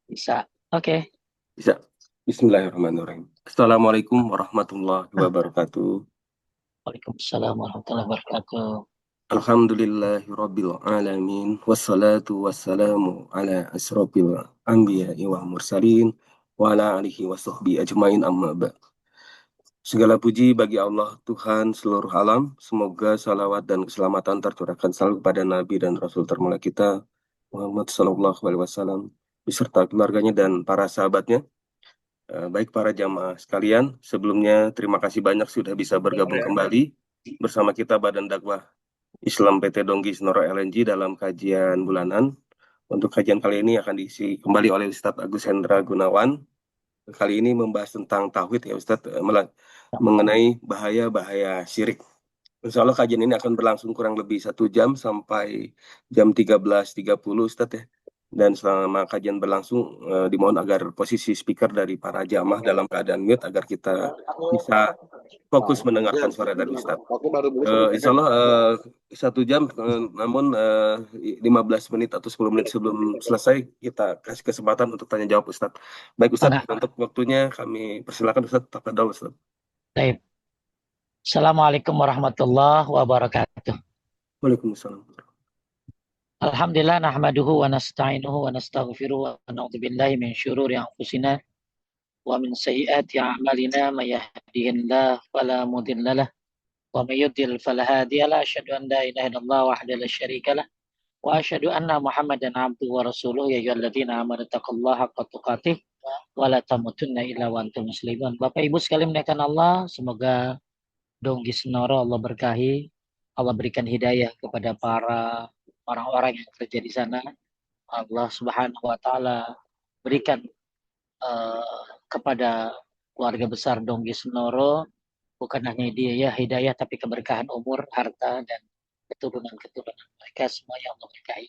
Bisa. Oke. Bisa. Bismillahirrahmanirrahim. Assalamualaikum warahmatullahi wabarakatuh. Waalaikumsalam warahmatullahi wabarakatuh. Alhamdulillahirabbil alamin wassalatu wassalamu ala asrofil anbiya'i wal mursalin wa ala alihi wa sahbihi ajmain amma ba'd. Segala puji bagi Allah Tuhan seluruh alam. Semoga salawat dan keselamatan tercurahkan selalu kepada Nabi dan Rasul termulia kita Muhammad Sallallahu Alaihi Wasallam beserta keluarganya dan para sahabatnya. Baik para jamaah sekalian, sebelumnya terima kasih banyak sudah bisa bergabung kembali bersama kita Badan Dakwah Islam PT Donggi Senoro LNG dalam kajian bulanan. Untuk kajian kali ini akan diisi kembali oleh Ustadz Agus Hendra Gunawan. Kali ini membahas tentang tauhid ya Ustadz, mengenai bahaya-bahaya syirik. Insya Allah kajian ini akan berlangsung kurang lebih 1 jam sampai jam 13.30 Ustadz ya. Dan selama kajian berlangsung, dimohon agar posisi speaker dari para jamaah dalam keadaan mute agar kita bisa fokus mendengarkan suara dari Ustadz. Insya Allah 1 jam, namun 15 menit atau 10 menit sebelum selesai kita kasih kesempatan untuk tanya jawab Ustadz. Baik Ustadz, Enggak. untuk waktunya kami persilakan Ustadz. Tafadhol Ustadz. Baik. Assalamualaikum warahmatullahi wabarakatuh. Waalaikumsalam. Alhamdulillah nahmaduhu wa nasta'inuhu wa nastaghfiruhu wa na'udzu billahi min syururi anfusina wa min sayyiati a'malina may yahdihillahu fala mudhillalah wa may yudlil fala hadiyalah. Asyhadu an la ilaha illallah wahdahu la syarikalah wa asyhadu anna Muhammadan abduhu wa rasuluhu ya ayyuhalladzina amanu taqullaha haqqa tuqatih wa la tamutunna illa wa antum muslimun. Bapak Ibu sekalian muliakan Allah, semoga Donggi Senoro Allah berkahi, Allah berikan hidayah kepada para orang-orang yang kerja di sana. Allah Subhanahu wa taala berikan kepada keluarga besar Donggi Senoro bukan hanya dia hidayah tapi keberkahan umur, harta dan keturunan-keturunan mereka semua yang Allah berkahi.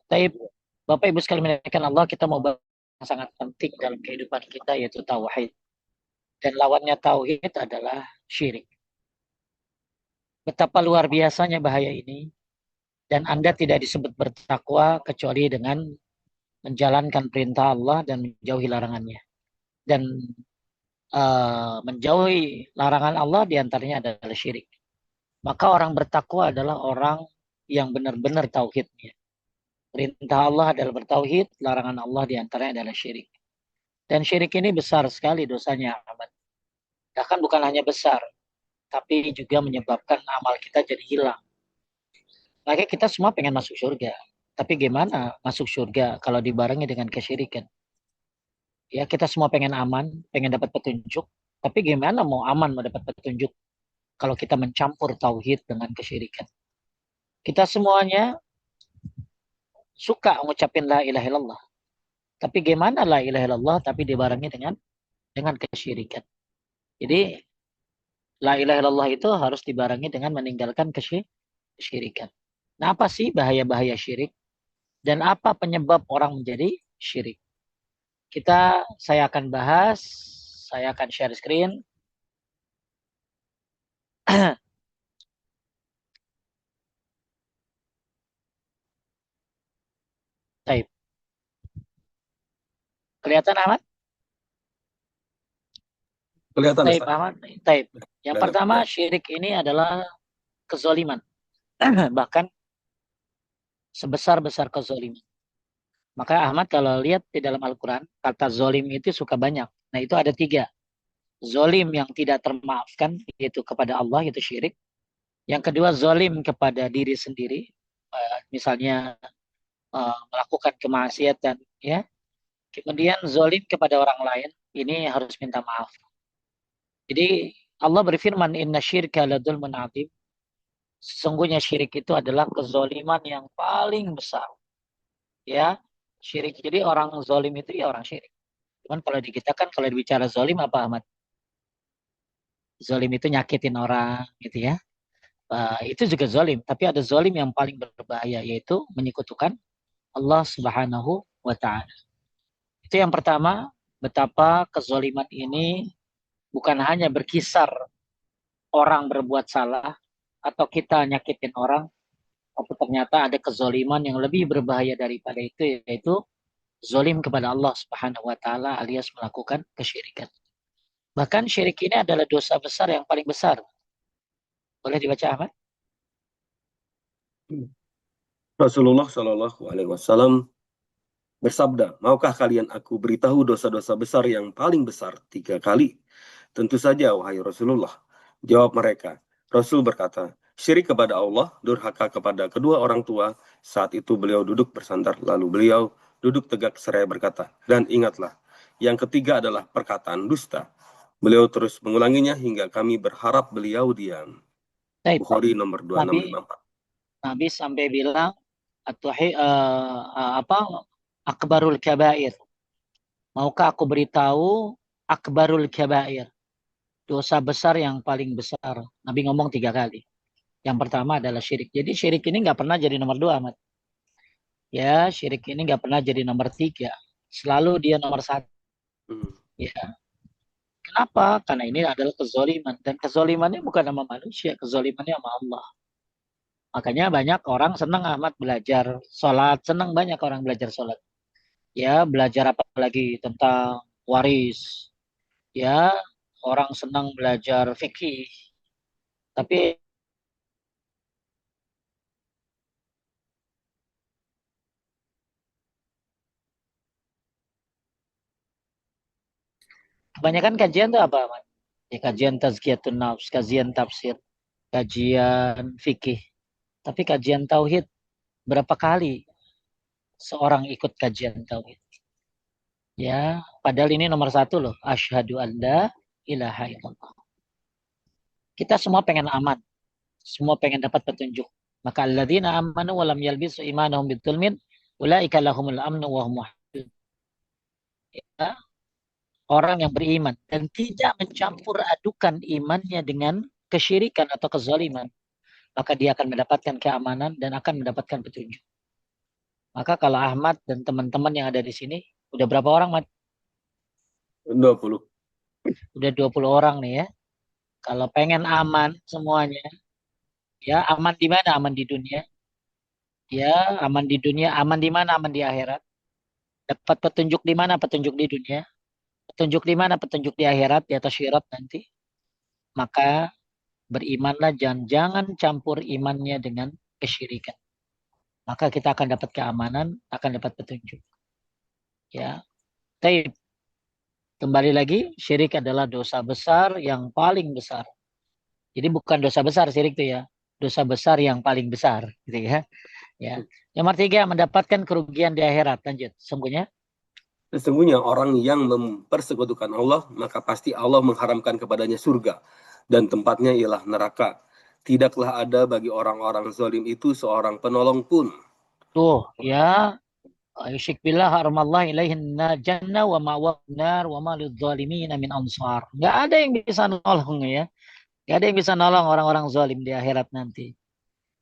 Tapi Bapak Ibu sekalian muliakan Allah, kita mau bahas yang sangat penting dalam kehidupan kita yaitu tauhid. Dan lawannya tauhid adalah syirik. Betapa luar biasanya bahaya ini. Dan Anda tidak disebut bertakwa kecuali dengan menjalankan perintah Allah dan menjauhi larangannya. Dan menjauhi larangan Allah diantaranya adalah syirik. Maka orang bertakwa adalah orang yang benar-benar tauhidnya. Perintah Allah adalah bertauhid, larangan Allah diantaranya adalah syirik. Dan syirik ini besar sekali dosanya, Ahmad. Bahkan bukan hanya besar, tapi juga menyebabkan amal kita jadi hilang. Makanya kita semua pengen masuk surga. Tapi gimana masuk surga kalau dibarengi dengan kesyirikan? Ya, kita semua pengen aman, pengen dapat petunjuk. Tapi gimana mau aman, mau dapat petunjuk kalau kita mencampur tauhid dengan kesyirikan? Kita semuanya suka ngucapin la ilaha illallah. Tapi gimana la ilaha illallah tapi dibarengi dengan kesyirikan? Jadi la ilaha illallah itu harus dibarengi dengan meninggalkan kesyirikan. Nah, apa sih bahaya-bahaya syirik? Dan apa penyebab orang menjadi syirik? Saya akan bahas, saya akan share screen. Taib. Kelihatan Ahmad? Kelihatan Taib Ustadz. Ahmad. Taib. Yang Kelihatan. pertama syirik ini adalah kezoliman. Bahkan sebesar-besar kezoliman. Maka Ahmad kalau lihat di dalam Al-Quran, kata zolim itu suka banyak. Nah itu ada 3. Zolim yang tidak termaafkan, yaitu kepada Allah, itu syirik. Yang kedua, zolim kepada diri sendiri. Misalnya melakukan kemaksiatan. Ya. Kemudian zolim kepada orang lain, ini harus minta maaf. Jadi Allah berfirman, inna syirka ladulmun adzim. Sesungguhnya syirik itu adalah kezoliman yang paling besar. Ya, syirik. Jadi orang zolim itu ya orang syirik. Cuman kalau di kita kan kalau dibicara zolim apa Ahmad? Zolim itu nyakitin orang gitu ya. Itu juga zolim. Tapi ada zolim yang paling berbahaya yaitu menyekutukan Allah Subhanahu wa Ta'ala. Itu yang pertama, betapa kezoliman ini bukan hanya berkisar orang berbuat salah atau kita nyakitin orang, tapi ternyata ada kezoliman yang lebih berbahaya daripada itu, yaitu Zolim kepada Allah Subhanahu wa taala alias melakukan kesyirikan. Bahkan syirik ini adalah dosa besar yang paling besar. Boleh dibaca Ahmad? Rasulullah Shallallahu Alaihi Wasallam bersabda, maukah kalian aku beritahu dosa-dosa besar yang paling besar 3 kali? Tentu saja, wahai Rasulullah. Jawab mereka. Rasul berkata, syirik kepada Allah, durhaka kepada kedua orang tua. Saat itu beliau duduk bersandar, lalu beliau duduk tegak seraya berkata, dan ingatlah, yang ketiga adalah perkataan dusta. Beliau terus mengulanginya hingga kami berharap beliau diam. Baik. Bukhari nomor Nabi 2654. Nabi sampai bilang atau apa akbarul kabair. Maukah aku beritahu akbarul kabair, dosa besar yang paling besar. Nabi ngomong 3 kali. Yang pertama adalah syirik. Jadi syirik ini nggak pernah jadi nomor 2, Ahmad. Ya, syirik ini nggak pernah jadi nomor 3. Selalu dia nomor 1. Ya, kenapa? Karena ini adalah kezoliman. Dan kezolimannya bukan sama manusia, kezolimannya sama Allah. Makanya banyak orang senang amat belajar sholat. Senang banyak orang belajar sholat. Ya, belajar apa lagi tentang waris. Ya, orang senang belajar fikih. Tapi kebanyakan kajian itu apa, Ahmad? Ya, kajian tazkiyatun nafs, kajian tafsir, kajian fikih. Tapi kajian tauhid, berapa kali seorang ikut kajian tauhid? Ya, padahal ini nomor 1 loh. Asyhadu an la ilaha illallah. Kita semua pengen aman. Semua pengen dapat petunjuk. Maka alladzina amanu wa lam yalbisu imanahum bidzulmin ulaika lahumul amnu wa hum muhtadun. Ya, orang yang beriman dan tidak mencampur adukan imannya dengan kesyirikan atau kezaliman, maka dia akan mendapatkan keamanan dan akan mendapatkan petunjuk. Maka kalau Ahmad dan teman-teman yang ada di sini, udah berapa orang, Mat? 20. Udah 20 orang nih ya. Kalau pengen aman semuanya, ya aman di mana? Aman di dunia. Ya, aman di dunia, aman di mana? Aman di akhirat. Dapat petunjuk di mana? Petunjuk di dunia. Petunjuk di mana? Petunjuk di akhirat, di atas syirat nanti. Maka berimanlah, jangan campur imannya dengan kesyirikan. Maka kita akan dapat keamanan, akan dapat petunjuk. Ya, tapi kembali lagi, syirik adalah dosa besar yang paling besar. Jadi bukan dosa besar syirik itu ya, dosa besar yang paling besar, gitu ya. Ya. Yang ketiga, mendapatkan kerugian di akhirat. Lanjut, sungguhnya. Sesungguhnya orang yang mempersekutukan Allah, maka pasti Allah mengharamkan kepadanya surga, dan tempatnya ialah neraka. Tidaklah ada bagi orang-orang zalim itu seorang penolong pun. Tuh, ya. Yusyik billah haramallah ilaihin jannah wa ma'wa nar wa ma lidzalimina min ansar. Nggak ada yang bisa nolong ya. Nggak ada yang bisa nolong orang-orang zalim di akhirat nanti.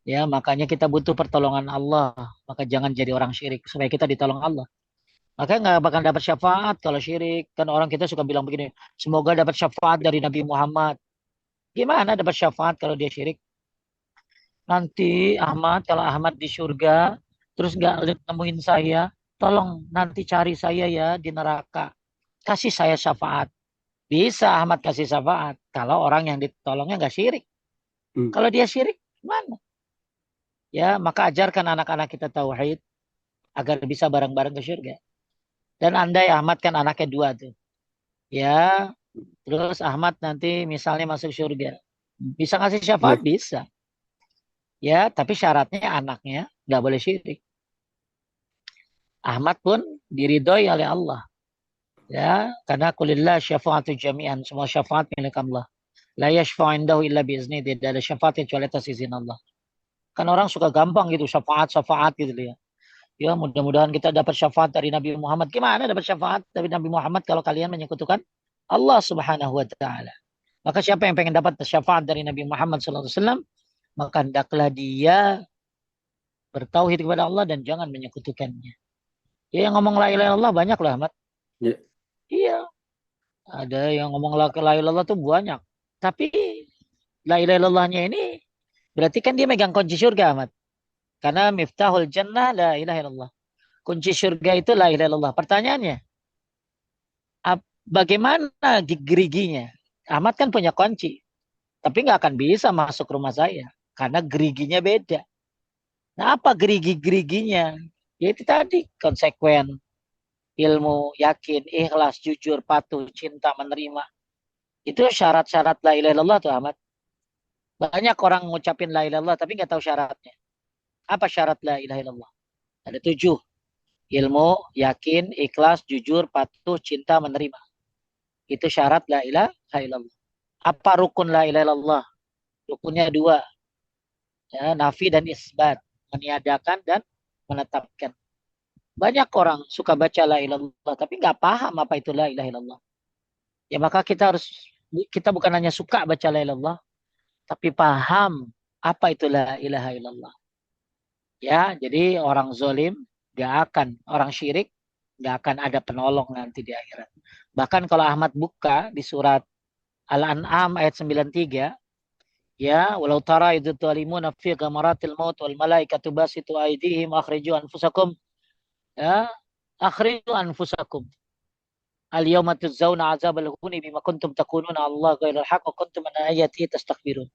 Ya, makanya kita butuh pertolongan Allah. Maka jangan jadi orang syirik supaya kita ditolong Allah. Makanya nggak bakal dapat syafaat kalau syirik. Kan orang kita suka bilang begini, semoga dapat syafaat dari Nabi Muhammad. Gimana dapat syafaat kalau dia syirik? Nanti Ahmad, kalau Ahmad di surga, terus nggak nemuin saya, tolong nanti cari saya ya di neraka. Kasih saya syafaat. Bisa Ahmad kasih syafaat. Kalau orang yang ditolongnya nggak syirik. Kalau dia syirik, mana? Ya, maka ajarkan anak-anak kita tauhid agar bisa bareng-bareng ke surga. Dan andai Ahmad kan anaknya 2 tuh. Ya, terus Ahmad nanti misalnya masuk surga. Bisa ngasih syafaat? Bisa. Ya, tapi syaratnya anaknya nggak boleh syirik. Ahmad pun diridhoi oleh Allah. Ya, karena kulillah syafa'atu jami'an, semua syafaat milik Allah. La yashfa'u indahu illa biizni, tidak ada syafaat kecuali atas izin Allah. Kan orang suka gampang gitu syafaat gitu ya. Ya, mudah-mudahan kita dapat syafaat dari Nabi Muhammad. Gimana dapat syafaat dari Nabi Muhammad kalau kalian menyekutukan Allah Subhanahu wa taala? Maka siapa yang pengen dapat syafaat dari Nabi Muhammad sallallahu alaihi wasallam, maka hendaklah dia bertauhid kepada Allah dan jangan menyekutukannya. Ya, yang ngomong la ilaha illallah banyak lah, Ahmad. Ya. Iya, ada yang ngomong la ilaha illallah tuh banyak. Tapi la ilaha illallahnya ini berarti kan dia megang kunci surga, Ahmad. Karena miftahul jannah la ilaha illallah. Kunci surga itu la ilaha illallah. Pertanyaannya, bagaimana geriginya? Ahmad kan punya kunci, tapi nggak akan bisa masuk rumah saya karena geriginya beda. Nah, apa gerigi-geriginya? Ya itu tadi, konsekuen, ilmu, yakin, ikhlas, jujur, patuh, cinta, menerima. Itu syarat-syarat la ilaha illallah tuh Ahmad. Banyak orang ngucapin la ilaha illallah tapi nggak tahu syaratnya. Apa syarat la ilaha illallah? Ada 7. Ilmu, yakin, ikhlas, jujur, patuh, cinta, menerima. Itu syarat la ilaha illallah. Apa rukun la ilaha illallah? Rukunnya 2. Ya, nafi dan isbat. Meniadakan dan menetapkan. Banyak orang suka baca la ilaha illallah tapi nggak paham apa itu la ilaha illallah. Ya maka kita bukan hanya suka baca la ilaha illallah tapi paham apa itu la ilaha illallah. Ya, jadi orang zolim nggak akan, orang syirik nggak akan ada penolong nanti di akhirat. Bahkan kalau Ahmad buka di surat Al-An'am ayat 93, ya, walau tara idh dhalimuna fi ghamaratil maut wal malaikatu basitu aydihim akhriju anfusakum, ya, akhriju anfusakum. Al-yawma tujzauna azabal huni bima kuntum takununa Allah ghairal haqq wa kuntum an ayati tastakbirun.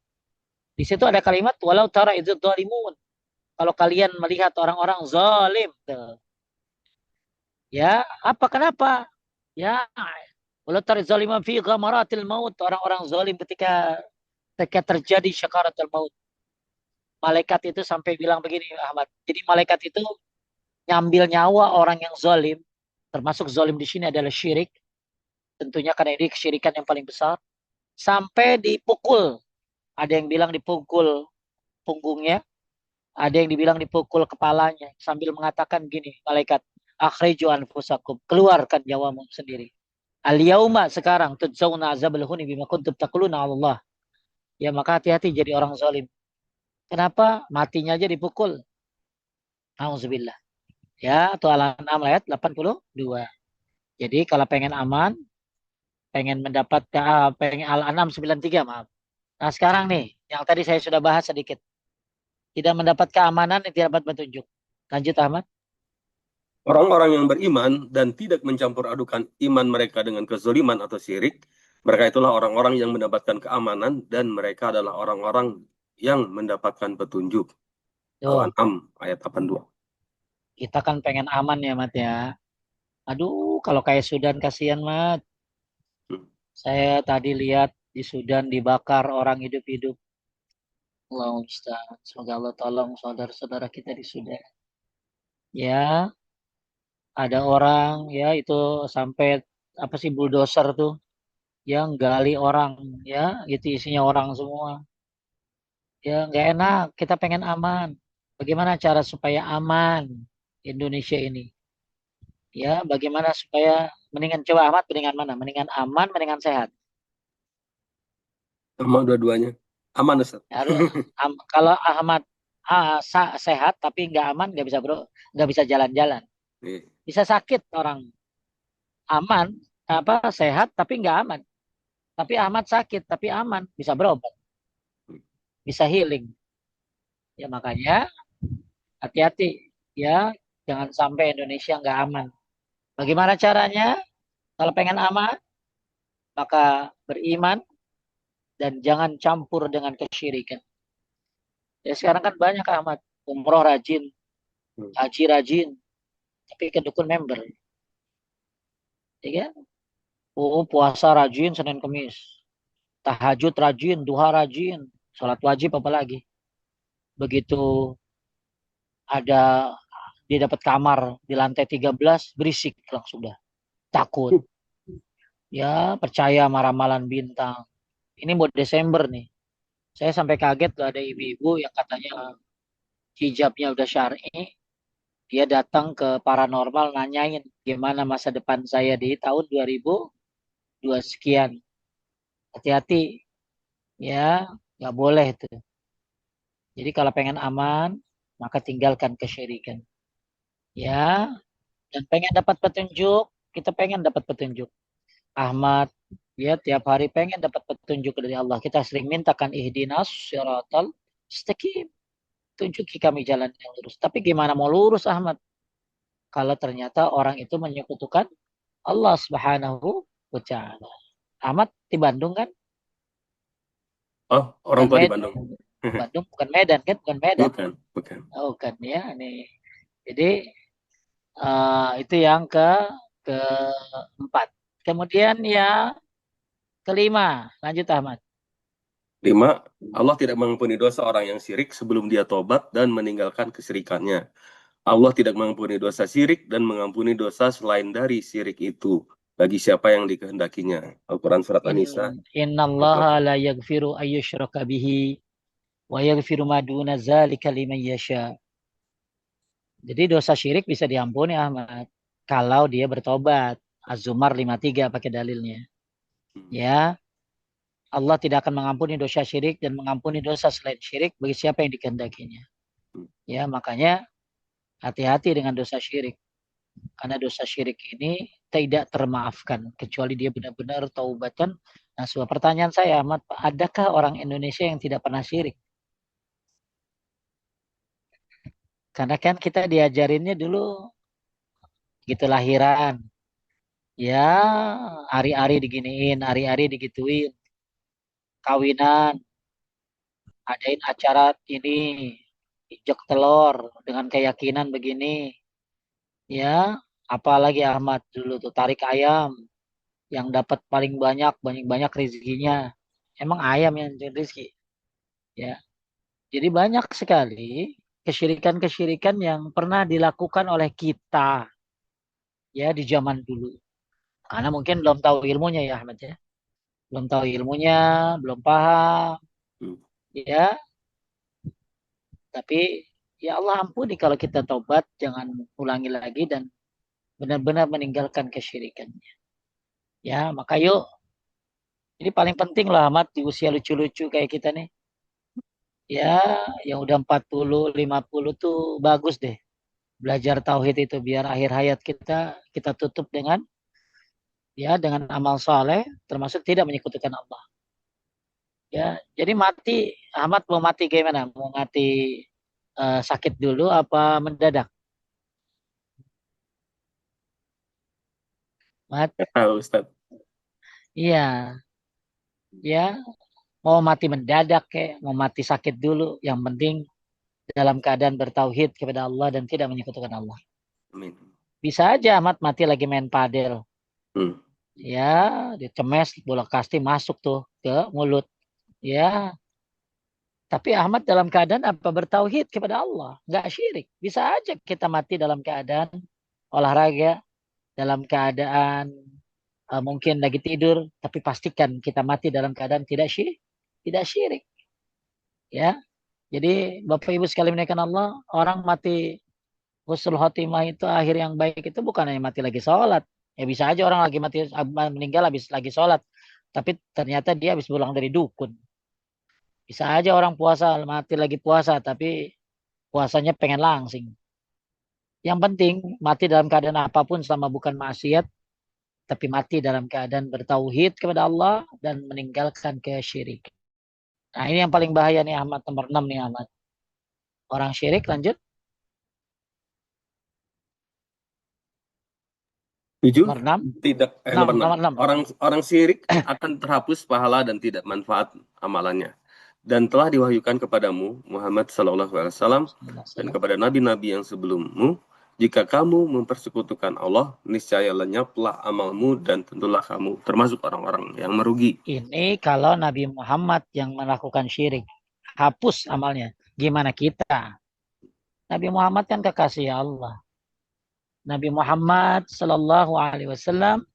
Di situ ada kalimat walau tara idh dhalimun. Kalau kalian melihat orang-orang zalim, tuh. Ya, apa kenapa? Ya, walau tara zaliman fi ghamaratil maut, orang-orang zalim ketika terjadi syakaratul maut. Malaikat itu sampai bilang begini, Ahmad. Jadi malaikat itu nyambil nyawa orang yang zalim, termasuk zalim di sini adalah syirik. Tentunya karena ini kesyirikan yang paling besar. Sampai dipukul. Ada yang bilang dipukul punggungnya, ada yang dibilang dipukul kepalanya. Sambil mengatakan gini, malaikat, akhriju anfusakum, keluarkan nyawamu sendiri. Al-yauma sekarang, tujzauna azabal huni bima kuntum taquluna Allah. Ya maka hati-hati jadi orang zalim. Kenapa? Matinya aja dipukul. Auzubillah. Ya, atau Al-An'am ayat 82. Jadi kalau pengen aman, pengen mendapat pengen Al-An'am 93, maaf. Nah, sekarang nih, yang tadi saya sudah bahas sedikit. Tidak mendapat keamanan, tidak dapat petunjuk. Lanjut Ahmad. Orang-orang yang beriman dan tidak mencampur adukan iman mereka dengan kezaliman atau syirik, mereka itulah orang-orang yang mendapatkan keamanan dan mereka adalah orang-orang yang mendapatkan petunjuk. Tuh, Al-An'am ayat 82. kita kan pengen aman ya, Mat ya. Aduh, kalau kayak Sudan kasihan, Mat. Hmm. Saya tadi lihat di Sudan dibakar orang hidup-hidup. Allah Ustaz. Semoga Allah tolong saudara-saudara kita di Sudan. Ya, ada orang ya itu sampai apa sih bulldozer tuh yang gali orang ya, itu isinya orang semua. Ya, nggak enak. Kita pengen aman. Bagaimana cara supaya aman Indonesia ini? Ya, bagaimana supaya mendingan coba aman, mendingan mana? Mendingan aman, mendingan sehat. Sama dua-duanya. Aman, Ustaz. Harus kalau Ahmad sehat tapi nggak aman, nggak bisa bro, nggak bisa jalan-jalan. Nih. Bisa sakit orang aman apa sehat tapi nggak aman. Tapi Ahmad sakit tapi aman, bisa berobat, bisa healing. Ya makanya hati-hati ya, jangan sampai Indonesia nggak aman. Bagaimana caranya? Kalau pengen aman, maka beriman dan jangan campur dengan kesyirikan. Ya sekarang kan banyak Ahmad, umroh rajin, Hmm. haji rajin, tapi ke dukun member, ya kan? Oh puasa rajin Senin Kemis, tahajud rajin, duha rajin, sholat wajib apalagi. Begitu ada dia dapat kamar di lantai 13 berisik langsung dah, takut. Ya percaya sama ramalan bintang. Ini mau Desember nih. Saya sampai kaget loh ada ibu-ibu yang katanya hijabnya udah syar'i, dia datang ke paranormal nanyain gimana masa depan saya di tahun 2002 sekian. Hati-hati ya, nggak boleh tuh. Jadi kalau pengen aman, maka tinggalkan kesyirikan. Ya, dan pengen dapat petunjuk, kita pengen dapat petunjuk. Ahmad, ya tiap hari pengen dapat petunjuk dari Allah. Kita sering mintakan ihdinas syiratal mustaqim. Tunjuki kami jalan yang lurus. Tapi gimana mau lurus Ahmad? kalau ternyata orang itu menyekutukan Allah Subhanahu wa taala. Ahmad di Bandung kan? Oh, orang Bukan tua di Medan. Bandung. Bandung bukan Medan kan? Bukan Medan. Bukan, bukan. Oh, bukan ya. Nih. Jadi itu yang keempat. Kemudian ya kelima. Lanjut Ahmad. 5, Allah tidak mengampuni dosa orang yang syirik sebelum dia tobat dan meninggalkan kesyirikannya. Allah tidak mengampuni dosa syirik dan mengampuni dosa selain dari syirik itu bagi siapa yang dikehendakinya. Al-Quran Surat An-Nisa ayat Innallaha 8. la yaghfiru ayyushraka bihi wa yaghfiru ma duna dzalika liman yasha. Jadi dosa syirik bisa diampuni Ahmad kalau dia bertobat. Az-Zumar 53 pakai dalilnya. Hmm. Ya, Allah tidak akan mengampuni dosa syirik dan mengampuni dosa selain syirik bagi siapa yang dikehendakinya. Ya, makanya hati-hati dengan dosa syirik. Karena dosa syirik ini tidak termaafkan kecuali dia benar-benar taubatan. Nah, sebuah pertanyaan saya, Ahmad, adakah orang Indonesia yang tidak pernah syirik? Karena kan kita diajarinnya dulu gitu lahiran. Ya, hari-hari diginiin, hari-hari digituin. Kawinan, adain acara ini, injek telur dengan keyakinan begini. Ya, apalagi Ahmad dulu tuh tarik ayam yang dapat paling banyak, banyak-banyak rezekinya. Emang ayam yang jadi rezeki. Ya, jadi banyak sekali kesyirikan-kesyirikan yang pernah dilakukan oleh kita ya di zaman dulu. Karena mungkin belum tahu ilmunya ya Ahmad ya. Belum tahu ilmunya, belum paham Hmm. ya. Tapi ya Allah ampuni kalau kita taubat, jangan ulangi lagi dan benar-benar meninggalkan kesyirikan. Ya, maka yuk, ini paling penting lah Ahmad di usia lucu-lucu kayak kita nih. Ya, yang udah 40, 50 tuh bagus deh. Belajar tauhid itu biar akhir hayat kita tutup dengan amal soleh termasuk tidak menyekutukan Allah. Ya, jadi mati Ahmad mau mati gimana? Mau mati sakit dulu apa mendadak? Mat, Ah, Ustaz. iya, ya mau mati mendadak kayak mau mati sakit dulu. Yang penting dalam keadaan bertauhid kepada Allah dan tidak menyekutukan Allah. Amin. Bisa aja Ahmad mati lagi main padel. Hmm. Ya, dicemes bola kasti masuk tuh ke mulut. Ya, tapi Ahmad dalam keadaan apa bertauhid kepada Allah, nggak syirik. Bisa aja kita mati dalam keadaan olahraga, dalam keadaan mungkin lagi tidur, tapi pastikan kita mati dalam keadaan tidak syirik. Ya, jadi Bapak Ibu sekalian menaikkan Allah, orang mati husnul khotimah itu akhir yang baik itu bukan hanya mati lagi sholat. Ya bisa aja orang lagi mati meninggal habis lagi sholat, tapi ternyata dia habis pulang dari dukun. Bisa aja orang puasa mati lagi puasa, tapi puasanya pengen langsing. Yang penting mati dalam keadaan apapun selama bukan maksiat, tapi mati dalam keadaan bertauhid kepada Allah dan meninggalkan kesyirikan. Nah ini yang paling bahaya nih Ahmad, nomor 6 nih Ahmad. Orang syirik lanjut. 7, Nomor 6. tidak 6, nomor 6. nomor 6. Orang orang syirik akan terhapus pahala dan tidak manfaat amalannya. Dan telah diwahyukan kepadamu Muhammad sallallahu alaihi wasallam dan kepada nabi-nabi yang sebelummu, jika kamu mempersekutukan Allah, niscaya lenyaplah amalmu dan tentulah kamu termasuk orang-orang yang merugi. Ini kalau Nabi Muhammad yang melakukan syirik, hapus amalnya. Gimana kita? Nabi Muhammad kan kekasih Allah. Nabi Muhammad Sallallahu Alaihi Wasallam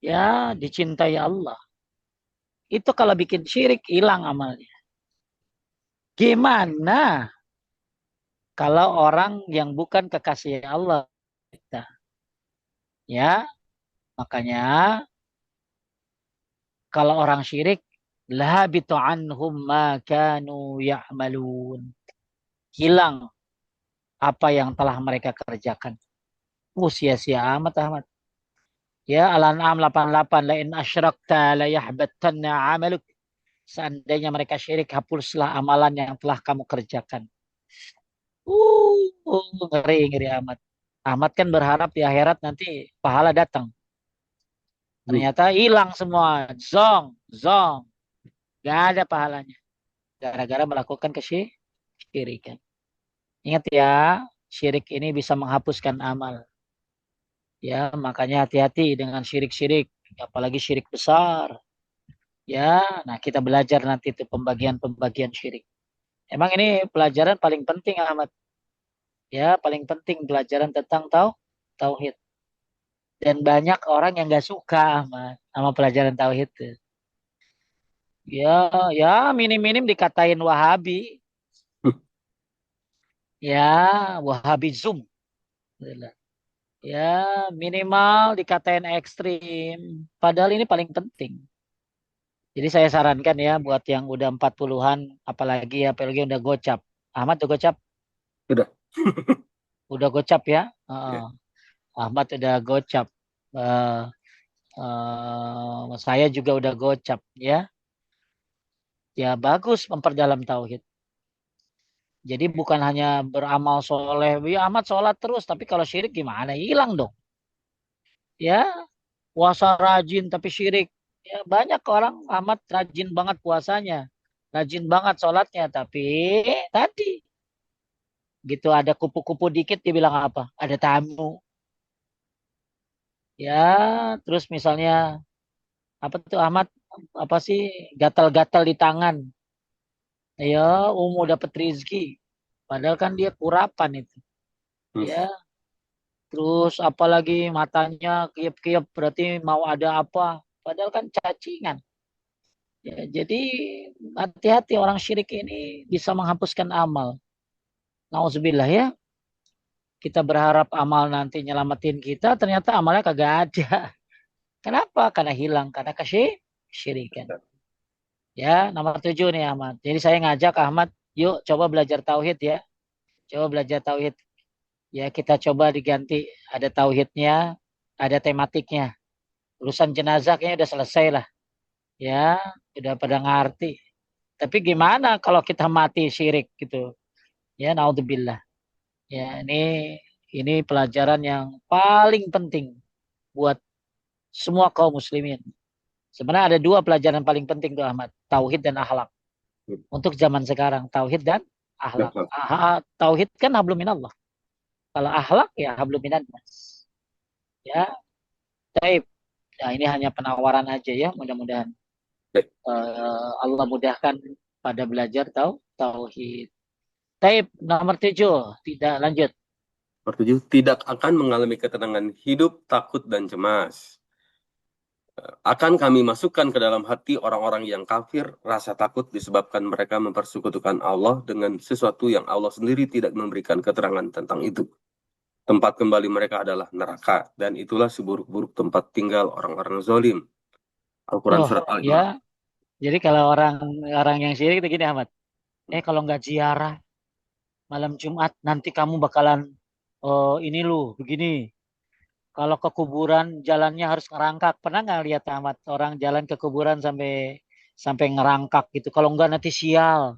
ya dicintai Allah. Itu kalau bikin syirik hilang amalnya. Gimana kalau orang yang bukan kekasih Allah kita? Ya, makanya kalau orang syirik lahabitu anhum ma kanu ya'malun. Hilang apa yang telah mereka kerjakan. Sia-sia amat Ahmad. Ya, Al-An'am 88 la in asyrakta la yahbatanna 'amaluk. Seandainya mereka syirik, hapuslah amalan yang telah kamu kerjakan. Ngeri, ngeri amat. Ahmad kan berharap di akhirat nanti pahala datang. Hmm. Ternyata hilang semua. Zong, zong. Gak ada pahalanya. Gara-gara melakukan kesyirikan. Ingat ya, syirik ini bisa menghapuskan amal. Ya, makanya hati-hati dengan syirik-syirik. Apalagi syirik besar. Ya, nah kita belajar nanti itu pembagian-pembagian syirik. Emang ini pelajaran paling penting Ahmad. Ya, paling penting pelajaran tentang tauhid. Dan banyak orang yang gak suka sama pelajaran tauhid itu. Ya, ya minim-minim dikatain Wahabi. Ya, Wahabi Zoom. Ya, minimal dikatain ekstrim. Padahal ini paling penting. Jadi saya sarankan ya buat yang udah 40-an, apalagi udah gocap. Ahmad udah gocap? Sudah. Udah gocap ya? Ya. Ahmad udah gocap. Eh, saya juga udah gocap ya. Ya bagus memperdalam tauhid. Jadi bukan hanya beramal soleh, ya amat sholat terus, tapi kalau syirik gimana? Hilang dong. Ya, puasa rajin tapi syirik. Ya, banyak orang amat rajin banget puasanya, rajin banget sholatnya, tapi tadi gitu ada kupu-kupu dikit dia bilang apa? Ada tamu. Ya, terus misalnya apa tuh Ahmad? Apa sih gatal-gatal di tangan? Ya, dapat rezeki. Padahal kan dia kurapan itu. Hmm. Ya, terus apalagi matanya kiep-kiep berarti mau ada apa? Padahal kan cacingan. Ya, jadi hati-hati orang syirik ini bisa menghapuskan amal. Nauzubillah ya. Kita berharap amal nanti nyelamatin kita, ternyata amalnya kagak ada. Kenapa? Karena hilang, karena kesyirikan. Ya, nomor 7 nih Ahmad. Jadi saya ngajak Ahmad, yuk coba belajar tauhid ya. Coba belajar tauhid. Ya, kita coba diganti. Ada tauhidnya, ada tematiknya. Urusan jenazah kayaknya udah selesai lah. Ya, udah pada ngerti. Tapi gimana kalau kita mati syirik gitu? Ya, naudzubillah. Ya, ini pelajaran yang paling penting buat semua kaum muslimin. Sebenarnya ada dua pelajaran paling penting tuh Ahmad, tauhid dan akhlak. Untuk zaman sekarang, tauhid dan Ya. akhlak. Tauhid kan hablum minallah. Kalau akhlak ya hablum minannas. Ya, taib. Nah, ini hanya penawaran aja ya, mudah-mudahan Baik. Allah mudahkan pada belajar tauhid. Taib nomor 7, tidak lanjut. Nomor 7, tidak akan mengalami ketenangan hidup, takut dan cemas. Akan kami masukkan ke dalam hati orang-orang yang kafir rasa takut disebabkan mereka mempersekutukan Allah dengan sesuatu yang Allah sendiri tidak memberikan keterangan tentang itu. Tempat kembali mereka adalah neraka, dan itulah seburuk-buruk tempat tinggal orang-orang zalim. Al-Quran Oh Surat ya, Al-Imran. jadi kalau orang orang yang syirik itu gini Ahmad. Kalau nggak ziarah malam Jumat nanti kamu bakalan ini lu begini. Kalau ke kuburan jalannya harus ngerangkak. Pernah nggak lihat Ahmad orang jalan ke kuburan sampai sampai ngerangkak gitu? Kalau nggak nanti sial.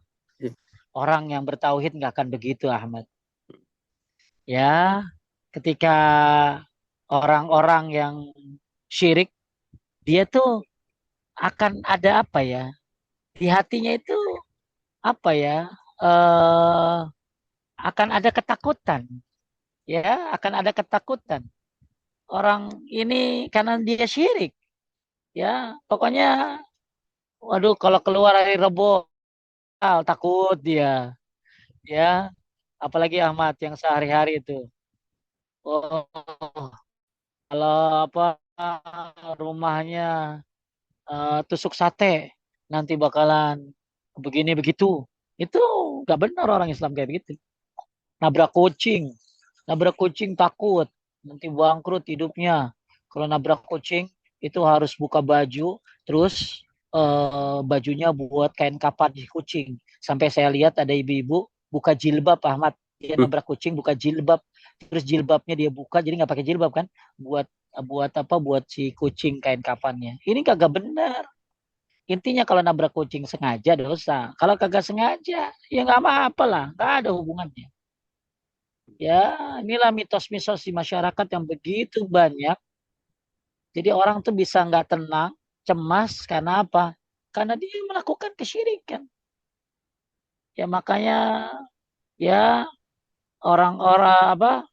Orang yang bertauhid nggak akan begitu Ahmad. Ya, ketika orang-orang yang syirik dia tuh akan ada apa ya? Di hatinya itu apa ya? eh Akan ada ketakutan. Ya, akan ada ketakutan. Orang ini karena dia syirik. Ya, pokoknya waduh kalau keluar hari Rebo takut dia. Ya, apalagi Ahmad yang sehari-hari itu. Oh, kalau apa rumahnya tusuk sate nanti bakalan begini begitu. Itu nggak benar orang Islam kayak begitu. Nabrak kucing, nabrak kucing takut nanti bangkrut hidupnya. Kalau nabrak kucing itu harus buka baju, terus bajunya buat kain kapan di kucing. Sampai saya lihat ada ibu-ibu buka jilbab Ahmad. Dia Hmm. nabrak kucing buka jilbab, terus jilbabnya dia buka, jadi nggak pakai jilbab kan? Buat buat apa? Buat si kucing kain kapannya. Ini kagak benar. Intinya kalau nabrak kucing sengaja dosa. Kalau kagak sengaja, ya nggak apa-apa lah. Nggak ada hubungannya. Ya, inilah mitos-mitos di masyarakat yang begitu banyak. Jadi orang tuh bisa nggak tenang, cemas karena apa? Karena dia melakukan kesyirikan. Ya makanya ya orang-orang apa?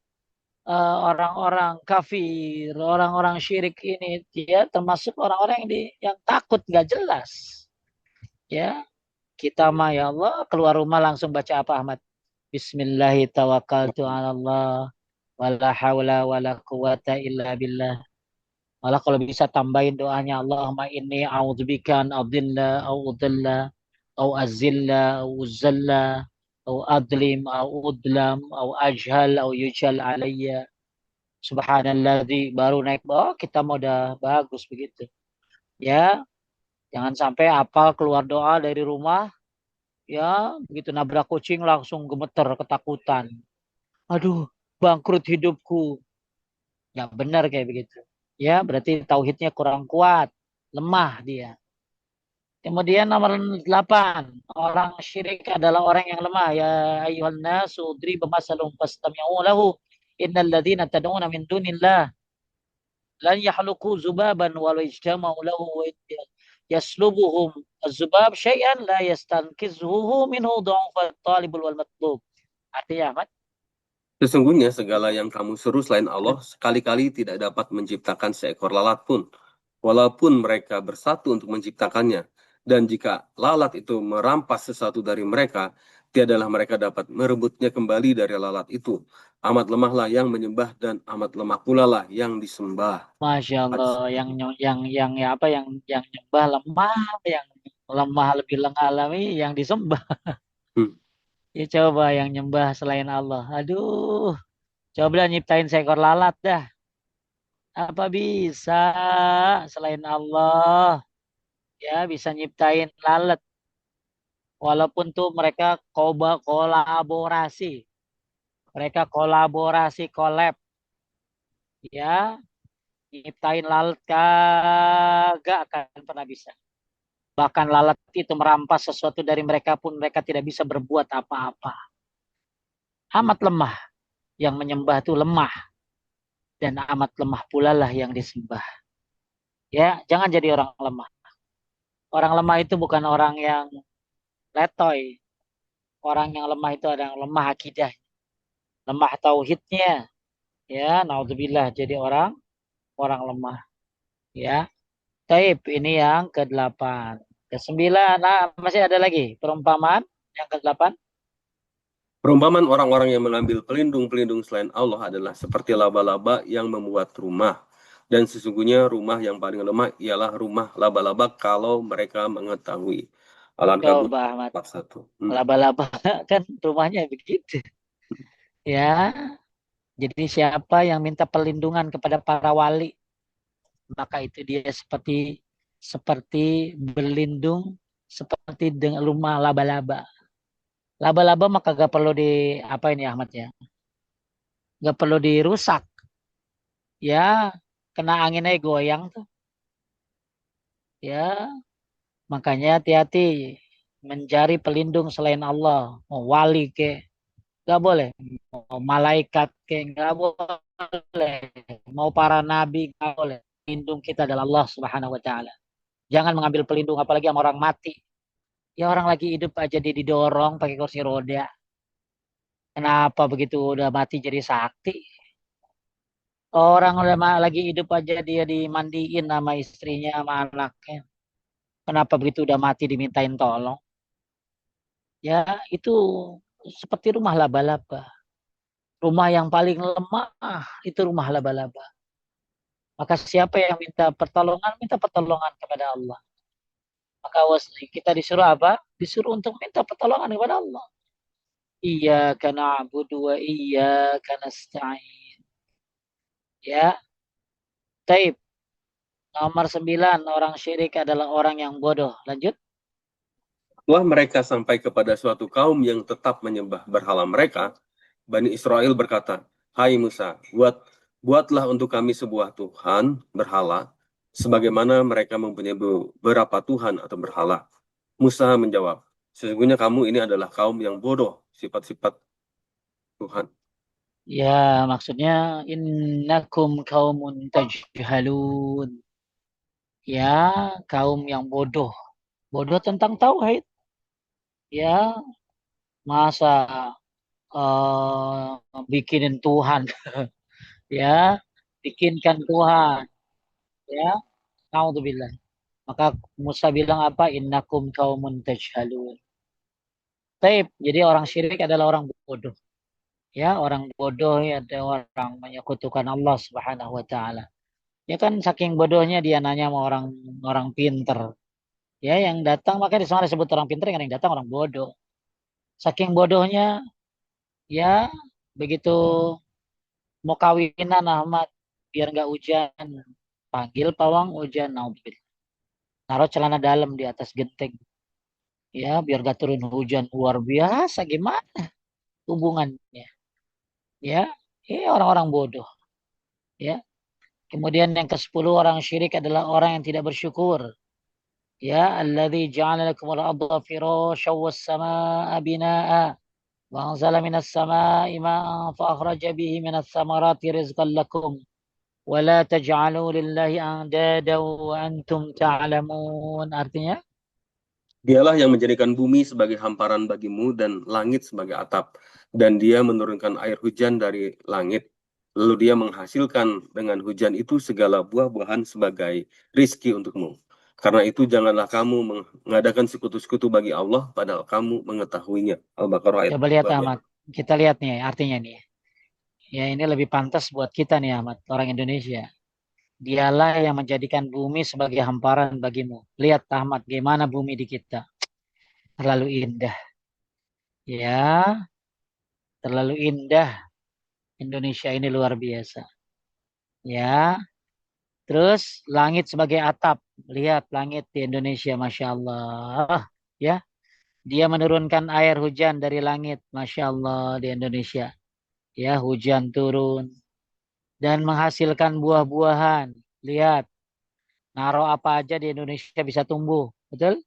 Orang-orang kafir, orang-orang syirik ini dia termasuk orang-orang yang takut nggak jelas. Ya, kita mah ya Allah keluar rumah langsung baca apa Ahmad? Bismillahirrahmanirrahim. Wala haula wala quwata illa billah. Malah kalau bisa tambahin doanya Allahumma inni a'udzubika an adilla au udalla au azilla au uzalla au adlim au udlam au ajhal au yujhal alayya. Subhanalladzi baru naik bawah kita mau udah bagus begitu. Ya, jangan sampai apa keluar doa dari rumah ya begitu nabrak kucing langsung gemeter ketakutan. Aduh, bangkrut hidupku. Nggak benar kayak begitu. Ya, berarti tauhidnya kurang kuat, lemah dia. Kemudian nomor 8, orang syirik adalah orang yang lemah. Ya ayuhan nasu driba masalum fastami'u lahu. Innal ladzina tad'una min dunillah lan yahluku zubaban walau ijtama'u lahu wa yaslubuhum az-zubab syai'an la yastankizhuhu minhu dha'fa talibul wal matlub. Artinya Ahmad, Sesungguhnya segala yang kamu seru selain Allah sekali-kali tidak dapat menciptakan seekor lalat pun, walaupun mereka bersatu untuk menciptakannya. Dan jika lalat itu merampas sesuatu dari mereka, tiadalah mereka dapat merebutnya kembali dari lalat itu. Amat lemahlah yang menyembah dan amat lemah pula lah yang disembah. Masya Allah, Hadis. yang ya apa yang nyembah lemah, yang lemah lebih lengah alami, yang disembah. Hmm. Ya coba yang nyembah selain Allah. Aduh, coba nyiptain seekor lalat dah. Apa bisa selain Allah? Ya bisa nyiptain lalat. Walaupun tuh mereka kolaborasi. Mereka kolaborasi, collab. Ya, nyiptain lalat kagak akan pernah bisa. Bahkan lalat itu merampas sesuatu dari mereka pun mereka tidak bisa berbuat apa-apa. Amat lemah. Yang menyembah itu lemah. Dan amat lemah pula lah yang disembah. Ya, jangan jadi orang lemah. Orang lemah itu bukan orang yang letoy. Orang yang lemah itu ada yang lemah akidah. Lemah tauhidnya. Ya, naudzubillah jadi orang orang lemah. Ya, taib ini yang ke-8. Ke-9, nah masih ada lagi perumpamaan yang ke-8. Perumpamaan orang-orang yang mengambil pelindung-pelindung selain Allah adalah seperti laba-laba yang membuat rumah. Dan sesungguhnya rumah yang paling lemah ialah rumah laba-laba kalau mereka mengetahui. Al-Ankabut Coba Ahmad, 41. Hmm. laba-laba kan rumahnya begitu. Ya, jadi siapa yang minta perlindungan kepada para wali, maka itu dia seperti seperti berlindung seperti dengan rumah laba-laba. Laba-laba maka gak perlu di apa ini Ahmad ya, gak perlu dirusak. Ya, kena anginnya goyang tuh. Ya, makanya hati-hati mencari pelindung selain Allah. Mau wali ke, gak boleh. Mau malaikat ke, gak boleh. Mau para nabi, gak boleh. Pelindung kita adalah Allah Subhanahu Wa Taala. Jangan mengambil pelindung apalagi sama orang mati. Ya orang lagi hidup aja dia didorong pakai kursi roda. Kenapa begitu udah mati jadi sakti? Orang udah lagi hidup aja dia dimandiin sama istrinya sama anaknya. Kenapa begitu udah mati dimintain tolong? Ya itu seperti rumah laba-laba. Rumah yang paling lemah itu rumah laba-laba. Maka siapa yang minta pertolongan kepada Allah. Maka wasli kita disuruh apa? Disuruh untuk minta pertolongan kepada Allah. Iyyaka na'budu wa iyyaka nasta'in. Ya, taib. Nomor 9, orang syirik adalah orang yang bodoh. Lanjut. Setelah mereka sampai kepada suatu kaum yang tetap menyembah berhala mereka, Bani Israel berkata, Hai Musa, buatlah untuk kami sebuah Tuhan berhala, sebagaimana mereka mempunyai beberapa Tuhan atau berhala. Musa menjawab, sesungguhnya kamu ini adalah kaum yang bodoh, sifat-sifat Tuhan. Ya, maksudnya innakum kaumun tajhalun. Ya, kaum yang bodoh. Bodoh tentang tauhid. Ya, masa bikinin Tuhan. Ya, bikinkan Tuhan. Ya, naudzubillah. Maka Musa bilang apa? Innakum kaumun tajhalun. Taib. Jadi orang syirik adalah orang bodoh. Ya, orang bodoh ya ada orang menyekutukan Allah Subhanahu wa taala. Ya kan saking bodohnya dia nanya sama orang orang pinter. Ya, yang datang maka di sana disebut orang pinter, yang datang orang bodoh. Saking bodohnya, ya begitu mau kawinan Ahmad biar nggak hujan, panggil pawang hujan, naudzubillah. Naruh celana dalam di atas genteng. Ya, biar gak turun hujan luar biasa gimana hubungannya. Ya, ini orang-orang bodoh. Ya, kemudian yang ke-10 orang syirik adalah orang yang tidak bersyukur. Ya, alladzi ja'ala lakumul arda firasyan was samaa'a binaa'a wa anzala minas samaa'i maa'an fa akhraja bihi minas samarati rizqan lakum wa la taj'alu lillahi andada wa antum ta'lamun. Artinya, Dialah yang menjadikan bumi sebagai hamparan bagimu dan langit sebagai atap. Dan dia menurunkan air hujan dari langit. Lalu dia menghasilkan dengan hujan itu segala buah-buahan sebagai rizki untukmu. Karena itu janganlah kamu mengadakan sekutu-sekutu bagi Allah padahal kamu mengetahuinya. Al-Baqarah ayat coba lihat 12. Ahmad. Kita lihat nih artinya nih. Ya, ini lebih pantas buat kita nih Ahmad, orang Indonesia. Dialah yang menjadikan bumi sebagai hamparan bagimu. Lihat Ahmad, gimana bumi di kita. Terlalu indah. Ya, terlalu indah. Indonesia ini luar biasa. Ya, terus langit sebagai atap. Lihat langit di Indonesia, Masya Allah. Ya, dia menurunkan air hujan dari langit, Masya Allah di Indonesia. Ya, hujan turun dan menghasilkan buah-buahan. Lihat, naruh apa aja di Indonesia bisa tumbuh. Betul?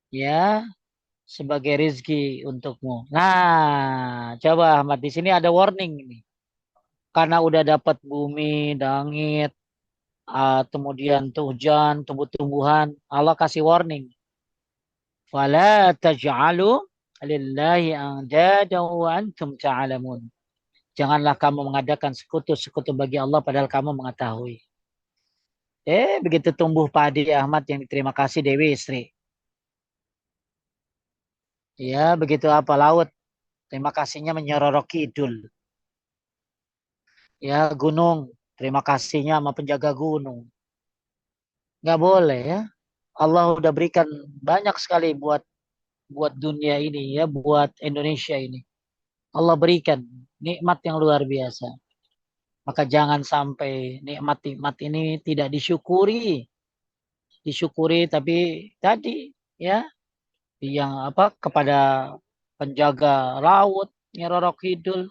Ya, sebagai rizki untukmu. Nah, coba Ahmad di sini ada warning ini. Karena udah dapat bumi, langit, kemudian tuh hujan, tumbuh-tumbuhan, Allah kasih warning. Fala taj'alu lillahi andada wa antum ta'lamun. Janganlah kamu mengadakan sekutu-sekutu bagi Allah padahal kamu mengetahui. Begitu tumbuh padi Ahmad yang diterima kasih Dewi istri. Ya, begitu apa laut. Terima kasihnya menyororoki kidul. Ya, gunung. Terima kasihnya sama penjaga gunung. Nggak boleh ya. Allah udah berikan banyak sekali buat buat dunia ini ya, buat Indonesia ini. Allah berikan nikmat yang luar biasa. Maka jangan sampai nikmat-nikmat ini tidak disyukuri. Disyukuri tapi tadi ya yang apa kepada penjaga laut, Nyi Kidul,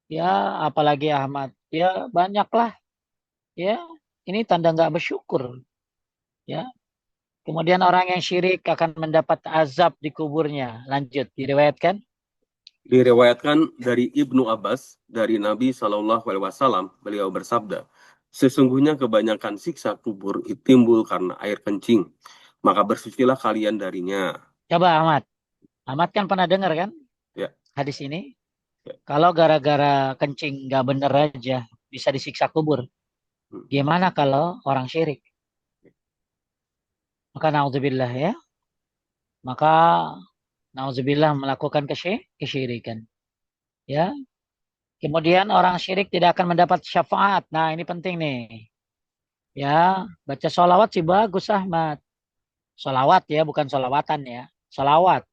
ya apalagi Ahmad. Ya banyaklah ya. Ini tanda nggak bersyukur ya. Kemudian orang yang syirik akan mendapat azab di kuburnya. Lanjut, diriwayatkan. Diriwayatkan dari Ibnu Abbas dari Nabi Shallallahu Alaihi Wasallam, beliau bersabda, sesungguhnya kebanyakan siksa kubur itu timbul karena air kencing, maka bersucilah kalian darinya. Coba Ahmad. Ahmad kan pernah dengar kan Ya, hadis ini? ya. Kalau gara-gara kencing nggak bener aja bisa disiksa kubur. Hmm. Gimana kalau orang syirik? Maka naudzubillah ya. Maka naudzubillah melakukan kesyirikan. Ya. Kemudian orang syirik tidak akan mendapat syafaat. Nah ini penting nih. Ya. Baca sholawat sih bagus Ahmad. Sholawat ya bukan sholawatan ya. Sholawat.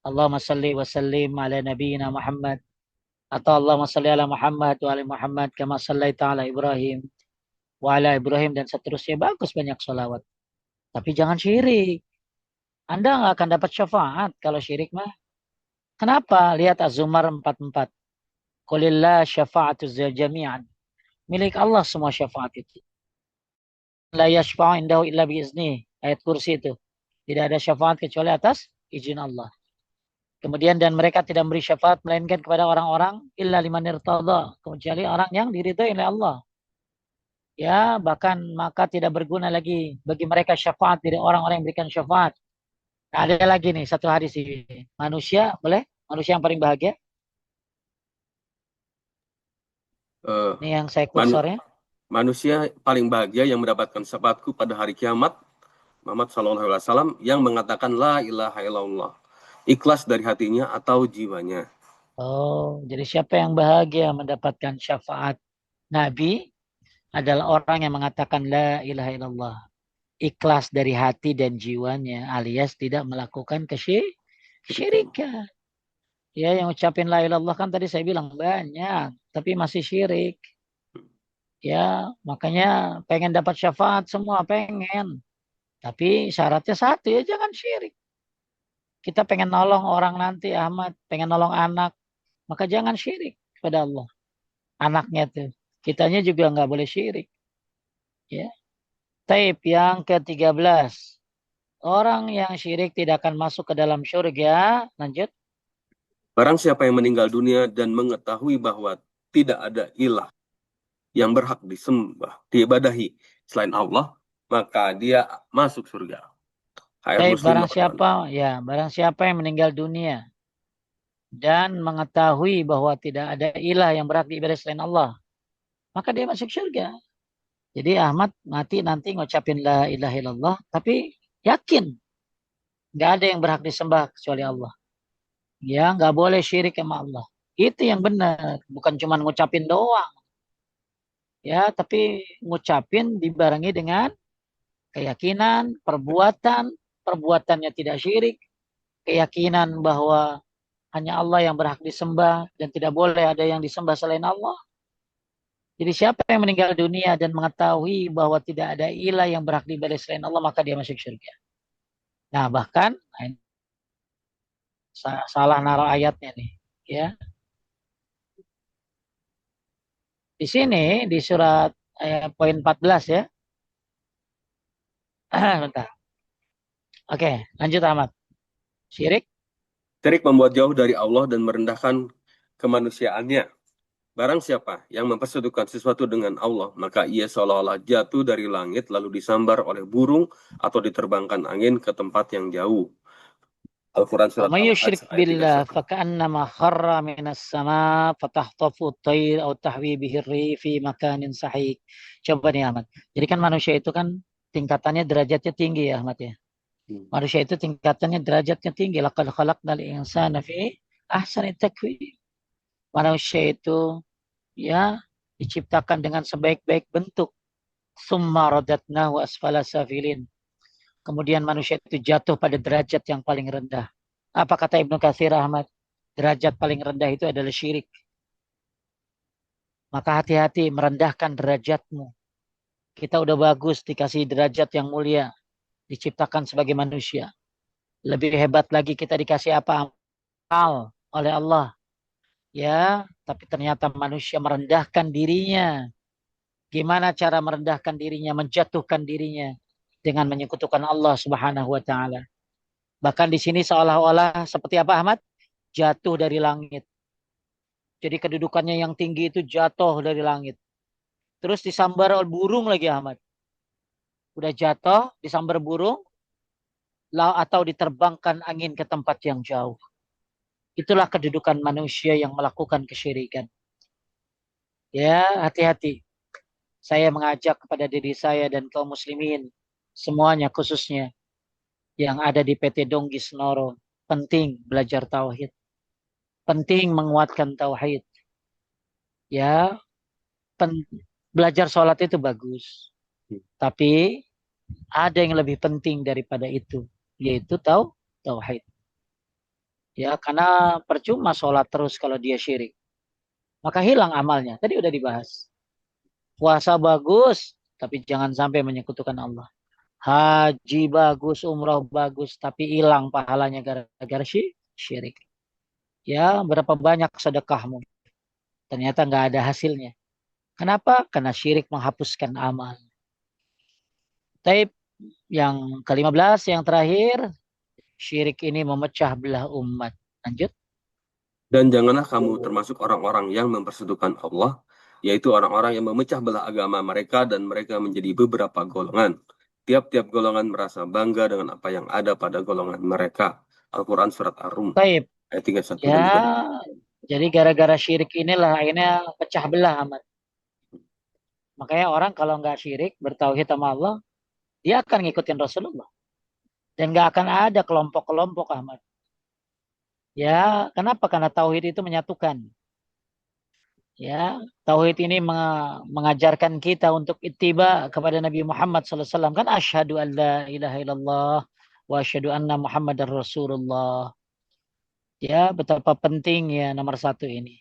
Allahumma salli wa sallim ala nabiyyina Muhammad. Atau Allahumma salli ala Muhammad wa ala Muhammad kama sallaita ala Ibrahim wa ala Ibrahim dan seterusnya. Bagus banyak sholawat. Tapi jangan syirik. Anda nggak akan dapat syafaat kalau syirik mah. Kenapa? Lihat Az-Zumar 44. Qulillah syafa'atu jami'an. Milik Allah semua syafaat itu. La yashfa'u indahu illa biizni. Ayat kursi itu. Tidak ada syafaat kecuali atas izin Allah. Kemudian dan mereka tidak memberi syafaat melainkan kepada orang-orang illa liman irtada, kecuali orang yang diridhoi oleh Allah. Ya, bahkan maka tidak berguna lagi bagi mereka syafaat dari orang-orang yang memberikan syafaat. Nah, ada lagi nih satu hadis ini. Manusia, boleh? Manusia yang paling bahagia. Eh, Ini yang saya manu- kursornya. Manusia paling bahagia yang mendapatkan syafaatku pada hari kiamat, Muhammad SAW, yang mengatakan la ilaha illallah, ikhlas dari hatinya atau jiwanya. Oh, jadi siapa yang bahagia mendapatkan syafaat Nabi adalah orang yang mengatakan la ilaha illallah. Ikhlas dari hati dan jiwanya alias tidak melakukan kesyirikan. Ya, yang ucapin la ilaha illallah kan tadi saya bilang banyak, tapi masih syirik. Ya, makanya pengen dapat syafaat semua pengen. Tapi syaratnya satu ya jangan syirik. Kita pengen nolong orang nanti Ahmad, pengen nolong anak, maka jangan syirik kepada Allah. Anaknya tuh. Kitanya juga nggak boleh syirik. Ya. Taib yang ke-13. Orang yang syirik tidak akan masuk ke dalam surga. Lanjut. Barang siapa yang meninggal dunia dan mengetahui bahwa tidak ada ilah yang berhak disembah, diibadahi selain Allah, maka dia masuk surga. Ayat Taib Muslim barang 8. siapa? Ya, barang siapa yang meninggal dunia dan mengetahui bahwa tidak ada ilah yang berhak diibadah selain Allah, maka dia masuk surga. Jadi Ahmad mati nanti ngucapin la ilaha illallah, tapi yakin nggak ada yang berhak disembah kecuali Allah. Ya, nggak boleh syirik sama Allah. Itu yang benar, bukan cuma ngucapin doang. Ya, tapi ngucapin dibarengi dengan keyakinan, perbuatan, perbuatannya tidak syirik, keyakinan bahwa hanya Allah yang berhak disembah dan tidak boleh ada yang disembah selain Allah. Jadi siapa yang meninggal dunia dan mengetahui bahwa tidak ada ilah yang berhak diibadah selain Allah, maka dia masuk surga. Nah, bahkan salah naruh ayatnya nih, ya. Di sini di surat poin 14 ya. Bentar. Oke, lanjut Ahmad. Syirik. Syirik membuat jauh dari Allah dan merendahkan kemanusiaannya. Barang siapa yang mempersekutukan sesuatu dengan Allah, maka ia seolah-olah jatuh dari langit lalu disambar oleh burung atau diterbangkan angin ke tempat yang jauh. Al-Quran Wa Surat may Al-Hajj yusyrik ayat billah 31. faka'annama kharra minas sama fatahtafu at-tayr aw tahwi bihi ar-rih fi makanin sahih. Coba nih Ahmad. Jadi kan manusia itu kan tingkatannya derajatnya tinggi ya Ahmad ya. Manusia itu tingkatannya derajatnya tinggi. Laqad khalaqnal insana fi ahsani taqwim. Manusia itu ya diciptakan dengan sebaik-baik bentuk. Summa radatnahu asfala safilin. Kemudian manusia itu jatuh pada derajat yang paling rendah. Apa kata Ibnu Katsir Ahmad? Derajat paling rendah itu adalah syirik. Maka hati-hati merendahkan derajatmu. Kita udah bagus dikasih derajat yang mulia. Diciptakan sebagai manusia. Lebih hebat lagi kita dikasih apa? Amal oleh Allah. Ya, tapi ternyata manusia merendahkan dirinya. Gimana cara merendahkan dirinya, menjatuhkan dirinya dengan menyekutukan Allah Subhanahu wa taala. Bahkan di sini seolah-olah seperti apa Ahmad? Jatuh dari langit. Jadi kedudukannya yang tinggi itu jatuh dari langit. Terus disambar oleh burung lagi Ahmad. Udah jatuh, disambar burung, atau diterbangkan angin ke tempat yang jauh. Itulah kedudukan manusia yang melakukan kesyirikan. Ya, hati-hati. Saya mengajak kepada diri saya dan kaum muslimin, semuanya khususnya yang ada di PT Donggi Senoro, penting belajar tauhid. Penting menguatkan tauhid. Ya, belajar sholat itu bagus. Tapi ada yang lebih penting daripada itu, yaitu tauhid. Ya, karena percuma sholat terus kalau dia syirik. Maka hilang amalnya. Tadi udah dibahas. Puasa bagus, tapi jangan sampai menyekutukan Allah. Haji bagus, umrah bagus, tapi hilang pahalanya gara-gara syirik. Ya, berapa banyak sedekahmu? Ternyata nggak ada hasilnya. Kenapa? Karena syirik menghapuskan amal. Taib yang ke-15, yang terakhir, syirik ini memecah belah umat. Lanjut. Dan janganlah kamu termasuk orang-orang yang mempersekutukan Allah, yaitu orang-orang yang memecah belah agama mereka dan mereka menjadi beberapa golongan. Tiap-tiap golongan merasa bangga dengan apa yang ada pada golongan mereka. Al-Quran Surat Ar-Rum Taib. ayat 31 Ya, dan juga jadi gara-gara syirik inilah akhirnya pecah belah amat. Makanya orang kalau nggak syirik, bertauhid sama Allah, dia akan ngikutin Rasulullah. Dan nggak akan ada kelompok-kelompok Ahmad. Ya, kenapa? Karena tauhid itu menyatukan. Ya, tauhid ini mengajarkan kita untuk ittiba kepada Nabi Muhammad SAW. Kan asyhadu an la ilaha illallah wa asyhadu anna Muhammadar Rasulullah. Ya, betapa penting ya nomor satu ini.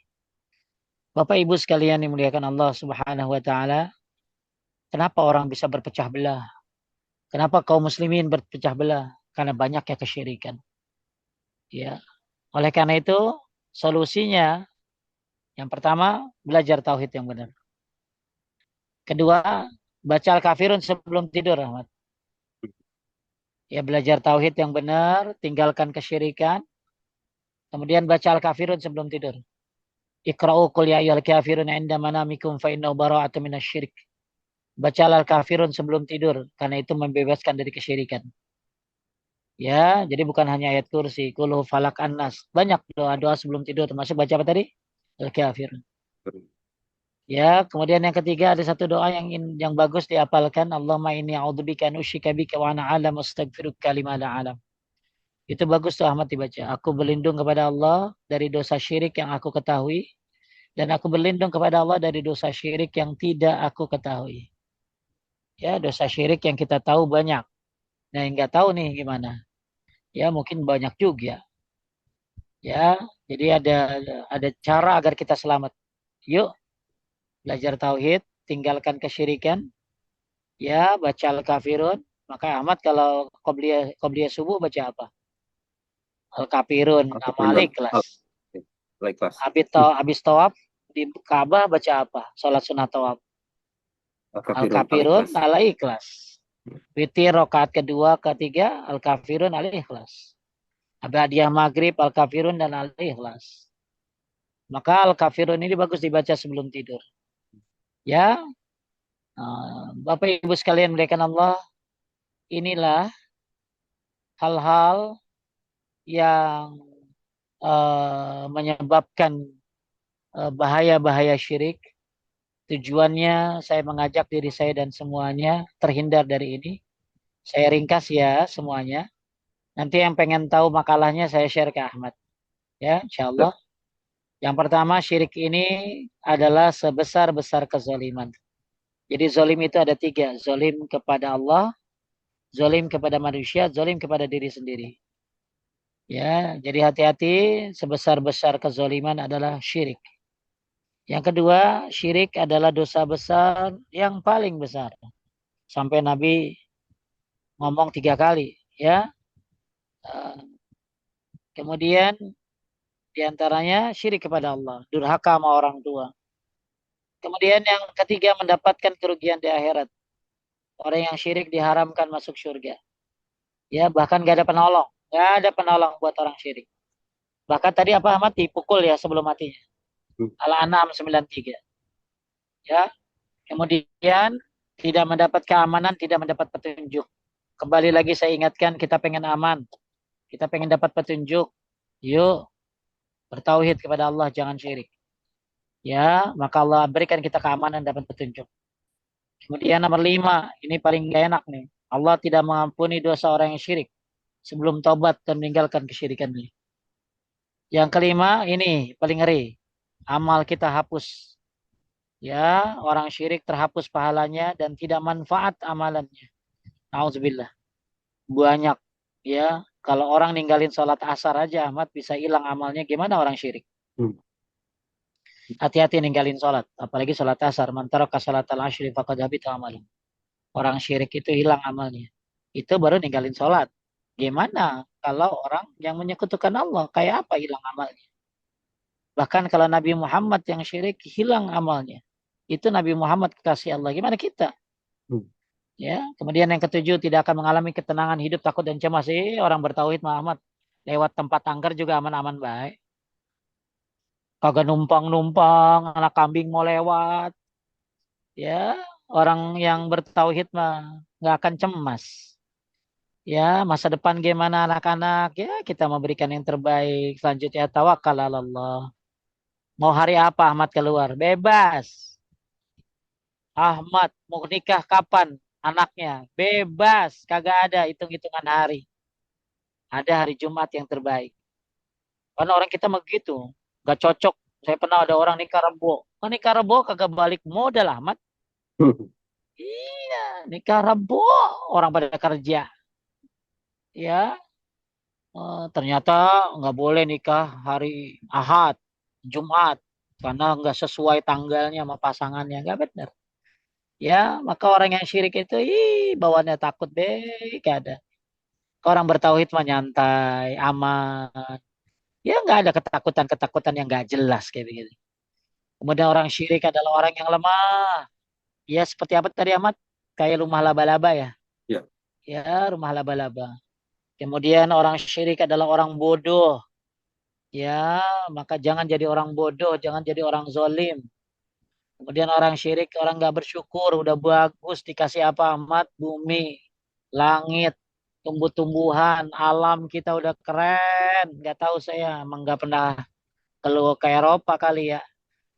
Bapak Ibu sekalian yang dimuliakan Allah Subhanahu wa taala, kenapa orang bisa berpecah belah? Kenapa kaum muslimin berpecah belah? Karena banyaknya kesyirikan. Ya, oleh karena itu solusinya yang pertama belajar tauhid yang benar. Kedua, baca Al-Kafirun sebelum tidur, Ahmad. Ya, belajar tauhid yang benar, tinggalkan kesyirikan, kemudian baca Al-Kafirun sebelum tidur. Iqra'u qul ya ayyuhal kafirun 'inda manamikum fa innahu bara'atun minasyirik. Baca Al-Kafirun sebelum tidur karena itu membebaskan dari kesyirikan. Ya, jadi bukan hanya ayat kursi, qul falak annas. Banyak doa-doa sebelum tidur termasuk baca apa tadi? Al-Kafirun. Ya, kemudian yang ketiga ada satu doa yang bagus dihafalkan. Allahumma inni a'udzubika an usyrika bika wa ana a'lam astaghfiruka lima la a'lam. Itu bagus tuh Ahmad dibaca. Aku berlindung kepada Allah dari dosa syirik yang aku ketahui. Dan aku berlindung kepada Allah dari dosa syirik yang tidak aku ketahui. Ya, dosa syirik yang kita tahu banyak. Nah, yang nggak tahu nih gimana. Ya, mungkin banyak juga. Ya, jadi ada cara agar kita selamat. Yuk, belajar tauhid, tinggalkan kesyirikan. Ya, baca Al-Kafirun. Maka Ahmad kalau qobliyah subuh baca apa? Al-Kafirun nama Al-Quran dan Al-Ikhlas. Al-Ikhlas. Habis tawaf di Ka'bah baca apa? Salat sunat tawaf. Al-Kafirun Al-Kafirun Al-Ikhlas. Al-Ikhlas. Witir rakaat kedua, ketiga Al-Kafirun Al-Ikhlas. Hadiah maghrib Al-Kafirun dan Al-Ikhlas. Maka Al-Kafirun ini bagus dibaca sebelum tidur. Ya, Bapak Ibu sekalian muliakan Allah, inilah hal-hal yang menyebabkan bahaya-bahaya syirik. Tujuannya saya mengajak diri saya dan semuanya terhindar dari ini. Saya ringkas ya semuanya. Nanti yang pengen tahu makalahnya saya share ke Ahmad. Ya, insya Allah. Yang pertama syirik ini adalah sebesar-besar kezaliman. Jadi zolim itu ada tiga. Zolim kepada Allah, zolim kepada manusia, zolim kepada diri sendiri. Ya, jadi hati-hati sebesar-besar kezoliman adalah syirik. Yang kedua, syirik adalah dosa besar yang paling besar. Sampai Nabi ngomong 3 kali. Ya, kemudian diantaranya syirik kepada Allah, durhaka sama orang tua. Kemudian yang ketiga mendapatkan kerugian di akhirat. Orang yang syirik diharamkan masuk surga. Ya, bahkan gak ada penolong. Gak ada penolong buat orang syirik. Bahkan tadi apa Ahmad dipukul ya sebelum matinya. Al-An'am 93. Ya, kemudian tidak mendapat keamanan, tidak mendapat petunjuk. Kembali lagi saya ingatkan kita pengen aman. Kita pengen dapat petunjuk. Yuk, bertauhid kepada Allah, jangan syirik. Ya, maka Allah berikan kita keamanan dapat petunjuk. Kemudian nomor 5, ini paling gak enak nih. Allah tidak mengampuni dosa orang yang syirik sebelum taubat dan meninggalkan kesyirikannya. Yang kelima, ini paling ngeri. Amal kita hapus. Ya, orang syirik terhapus pahalanya dan tidak manfaat amalannya. Nauzubillah. Banyak. Ya, kalau orang ninggalin sholat asar aja, Ahmad bisa hilang amalnya. Gimana orang syirik? Hati-hati ninggalin sholat. Apalagi sholat asar. Man taraka sholatal asyri faqad habita amaluh. Orang syirik itu hilang amalnya. Itu baru ninggalin sholat. Gimana kalau orang yang menyekutukan Allah? Kayak apa hilang amalnya? Bahkan kalau Nabi Muhammad yang syirik hilang amalnya. Itu Nabi Muhammad kekasih Allah. Gimana kita? Ya, kemudian yang ketujuh tidak akan mengalami ketenangan hidup takut dan cemas. Orang bertauhid Muhammad lewat tempat angker juga aman-aman baik. Kagak numpang-numpang, anak kambing mau lewat. Ya, orang yang bertauhid mah nggak akan cemas. Ya, masa depan gimana anak-anak? Ya, kita memberikan yang terbaik. Selanjutnya tawakal ala Allah. Mau hari apa Ahmad keluar? Bebas. Ahmad mau nikah kapan? Anaknya bebas. Kagak ada hitung-hitungan hari. Ada hari Jumat yang terbaik. Karena orang kita begitu. Gak cocok. Saya pernah ada orang nikah Rebo. Oh, nikah Rebo kagak balik modal Ahmad. Iya, nikah Rebo. Orang pada kerja. Ya, ternyata nggak boleh nikah hari Ahad, Jumat, karena nggak sesuai tanggalnya sama pasangannya, nggak benar. Ya, maka orang yang syirik itu, bawaannya takut deh, gak ada. Orang bertauhid mah nyantai, aman. Ya, nggak ada ketakutan-ketakutan yang nggak jelas kayak begitu. Kemudian orang syirik adalah orang yang lemah. Ya, seperti apa tadi Ahmad? Kayak rumah laba-laba ya. Ya. Ya, rumah laba-laba. Kemudian orang syirik adalah orang bodoh. Ya, maka jangan jadi orang bodoh, jangan jadi orang zolim. Kemudian orang syirik, orang nggak bersyukur, udah bagus dikasih apa amat, bumi, langit, tumbuh-tumbuhan, alam kita udah keren. Nggak tahu saya, emang nggak pernah keluar ke Eropa kali ya.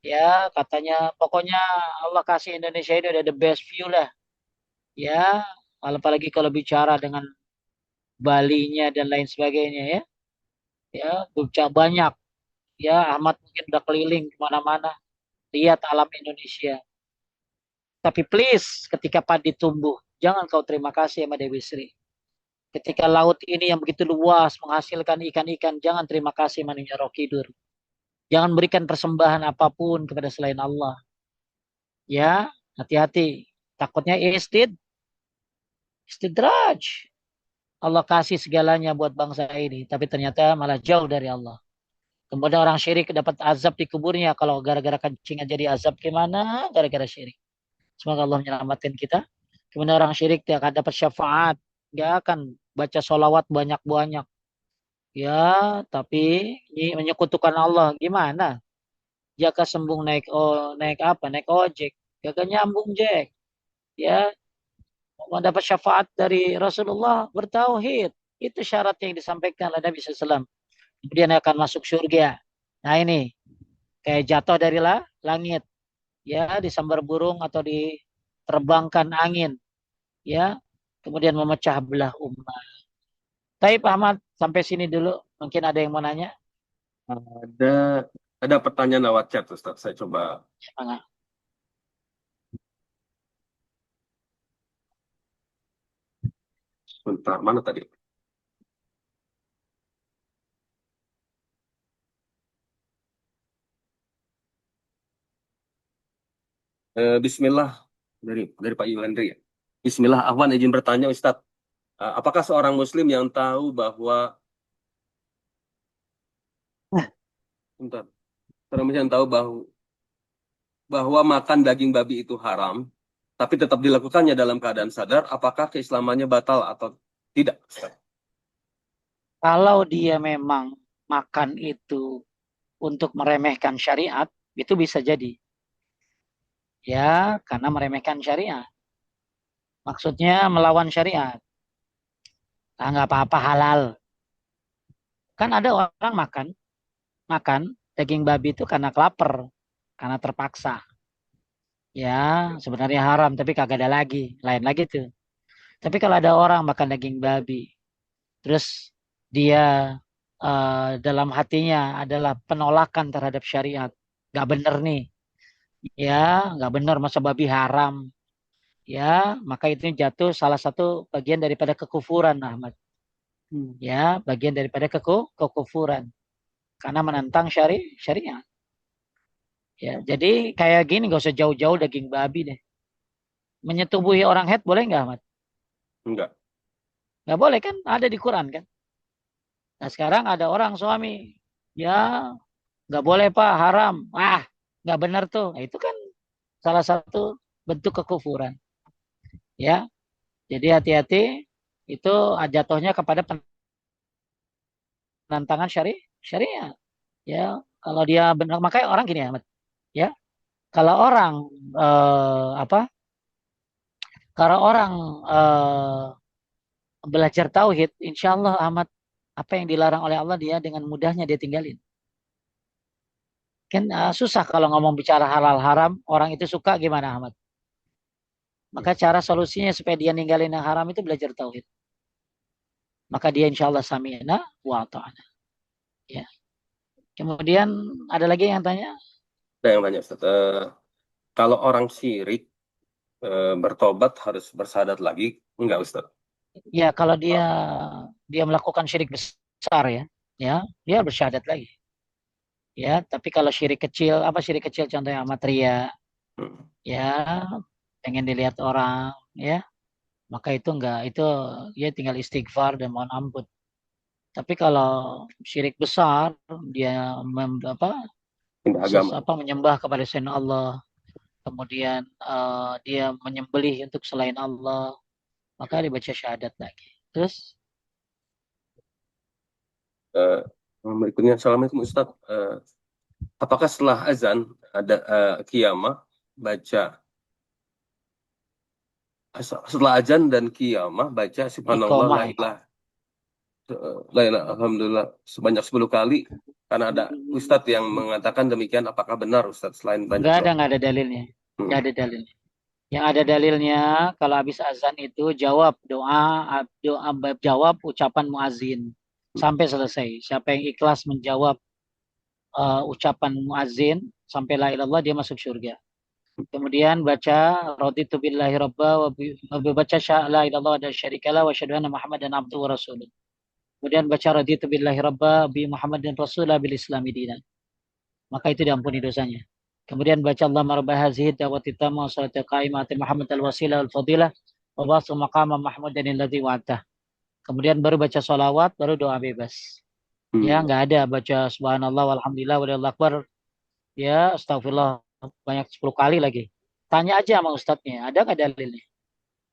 Ya, katanya pokoknya Allah kasih Indonesia ini udah the best view lah. Ya, apalagi kalau bicara dengan Balinya dan lain sebagainya ya. Ya, banyak. Ya, Ahmad mungkin udah keliling kemana-mana. Lihat alam Indonesia. Tapi please, ketika padi tumbuh, jangan kau terima kasih sama Dewi Sri. Ketika laut ini yang begitu luas menghasilkan ikan-ikan, jangan terima kasih manusia Rokidur. Jangan berikan persembahan apapun kepada selain Allah. Ya, hati-hati. Takutnya istidraj. Allah kasih segalanya buat bangsa ini, tapi ternyata malah jauh dari Allah. Kemudian orang syirik dapat azab di kuburnya. Kalau gara-gara kencingnya jadi azab gimana? Gara-gara syirik. Semoga Allah menyelamatkan kita. Kemudian orang syirik dia akan dapat syafaat. Dia akan baca sholawat banyak-banyak. Ya, tapi ini menyekutukan Allah. Gimana? Jaka sembung naik apa? Naik ojek. Gak nyambung Jack. Ya, mau dapat syafaat dari Rasulullah bertauhid. Itu syarat yang disampaikan oleh Nabi SAW. Kemudian akan masuk surga. Nah ini kayak jatuh dari langit. Ya, disambar burung atau diterbangkan angin. Ya, kemudian memecah belah umat. Tapi Pak Ahmad, sampai sini dulu. Mungkin ada yang mau nanya. Ada ada pertanyaan lewat chat, Ustaz. Saya coba Semangat. sebentar. Mana tadi? Bismillah dari Pak Yulandri ya. Bismillah, Ahwan izin bertanya, Ustadz. Apakah seorang Muslim yang tahu bahwa, bentar, seorang Muslim yang tahu bahwa makan daging babi itu haram, tapi tetap dilakukannya dalam keadaan sadar, apakah keislamannya batal atau tidak, Ustaz? Kalau dia memang makan itu untuk meremehkan syariat, itu bisa jadi. Ya, karena meremehkan syariat. Maksudnya melawan syariat. Ah, nggak apa-apa halal. Kan ada orang makan daging babi itu karena kelaper, karena terpaksa. Ya, sebenarnya haram, tapi kagak ada lagi. Lain lagi tuh. Tapi kalau ada orang makan daging babi, terus dia dalam hatinya adalah penolakan terhadap syariat. Gak bener nih. Ya, gak bener masa babi haram. Ya, maka itu jatuh salah satu bagian daripada kekufuran, Ahmad. Ya, bagian daripada kekufuran. Karena menentang syariat. Ya, jadi kayak gini gak usah jauh-jauh daging babi deh. Menyetubuhi orang head boleh nggak, Ahmad? Enggak. Nggak boleh kan? Ada di Quran kan? Nah sekarang ada orang suami, ya nggak boleh Pak, haram. Ah, nggak benar tuh. Nah, itu kan salah satu bentuk kekufuran. Ya, jadi hati-hati itu jatuhnya kepada penentangan syariat. Ya, kalau dia benar, makanya orang gini Ahmad. Ya, kalau orang apa? Kalau orang belajar tauhid, insya Allah Ahmad, apa yang dilarang oleh Allah dia dengan mudahnya dia tinggalin. Kan susah kalau ngomong bicara halal haram, orang itu suka gimana Ahmad? Maka cara solusinya supaya dia ninggalin yang haram itu belajar tauhid. Maka dia insya Allah sami'na wa ta'ana. Ya. Kemudian ada lagi yang tanya? Ada yang banyak Ustaz. Kalau orang syirik bertobat harus bersyahadat lagi, enggak Ustaz? Ya, kalau dia dia melakukan syirik besar ya, ya, dia bersyahadat lagi. Ya, tapi kalau syirik kecil, apa syirik kecil contohnya amatria, Hmm. ya, pengen dilihat orang, ya, maka itu enggak, itu dia tinggal istighfar dan mohon ampun. Tapi kalau syirik besar, dia apa, Pindah agama. apa menyembah kepada selain Allah, kemudian dia menyembelih untuk selain Allah, maka dibaca syahadat lagi. Terus, Eh, Berikutnya, Assalamualaikum Ustaz. Apakah setelah azan ada qiyamah baca setelah azan dan qiyamah baca subhanallah la iqomah ya. ilaha la ilaha alhamdulillah sebanyak 10 kali karena ada Ustadz yang mengatakan demikian, apakah benar Ustadz selain banyak doa? Nggak ada dalilnya. Nggak Hmm. ada dalilnya. Yang ada dalilnya kalau habis azan itu jawab doa, doa jawab ucapan muazin sampai selesai. Siapa yang ikhlas menjawab ucapan muazin sampai la ilallah dia masuk surga. Kemudian baca raditu billahi robba baca la ilallah dan syarikalah wa syahadu anna Muhammadan abduhu wa rasuluh. Kemudian baca raditu billahi robba bi Muhammadin rasulah bil islami dinan. Maka itu diampuni dosanya. Kemudian baca Allah marabah hazihi dawati tamma wa salatu qaimati Muhammad al-wasilah al-fadilah wa basu maqama Mahmud dan alladhi wa'atah. Kemudian baru baca salawat, baru doa bebas. Ya, Hmm. nggak ada baca subhanallah walhamdulillah wallahu akbar. Ya, astagfirullah banyak 10 kali lagi. Tanya aja sama ustadznya, ada nggak dalilnya?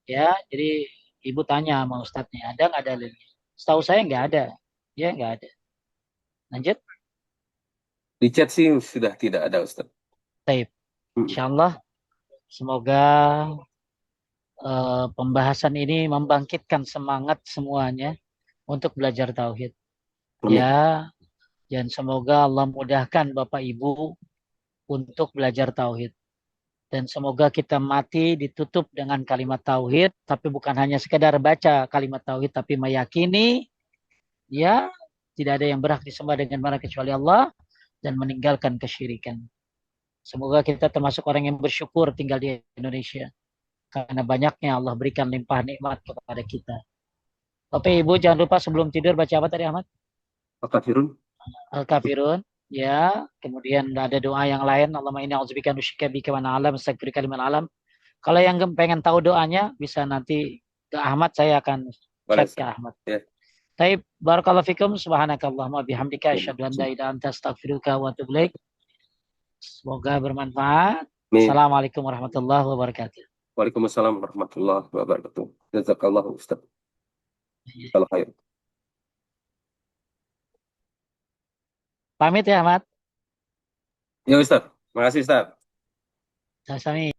Ya, jadi ibu tanya sama ustadznya, ada nggak dalilnya? Setahu saya nggak ada. Ya, nggak ada. Lanjut. Di chat sih sudah tidak ada Ustadz. Taib. Hmm. Insyaallah semoga pembahasan ini membangkitkan semangat semuanya untuk belajar tauhid. Amin. Ya, dan semoga Allah mudahkan Bapak Ibu untuk belajar tauhid. Dan semoga kita mati ditutup dengan kalimat tauhid, tapi bukan hanya sekedar baca kalimat tauhid, tapi meyakini ya tidak ada yang berhak disembah dengan benar kecuali Allah dan meninggalkan kesyirikan. Semoga kita termasuk orang yang bersyukur tinggal di Indonesia karena banyaknya Allah berikan limpah nikmat kepada kita. Bapak Ibu jangan lupa sebelum tidur baca apa tadi Ahmad? Al-Kafirun. Al-Kafirun. Ya, kemudian ada doa yang lain. Allahumma inni a'udzubika min syirki bika wa alam, astaghfiruka liman alam. Kalau yang pengen tahu doanya bisa nanti ke Ahmad, saya akan Boleh chat ke Ustadz. Ahmad. Ya. Taib, barakallahu fikum, subhanakallahumma bihamdika, Ya. asyhadu an la ilaha anta astaghfiruka wa atubu ilaik. Semoga bermanfaat. Amin. Assalamualaikum warahmatullahi wabarakatuh. Waalaikumsalam warahmatullahi wabarakatuh. Jazakallah Ustadz. Kalau khair. Pamit ya Ahmad. Ya Ustadz. Makasih Ustadz. Sami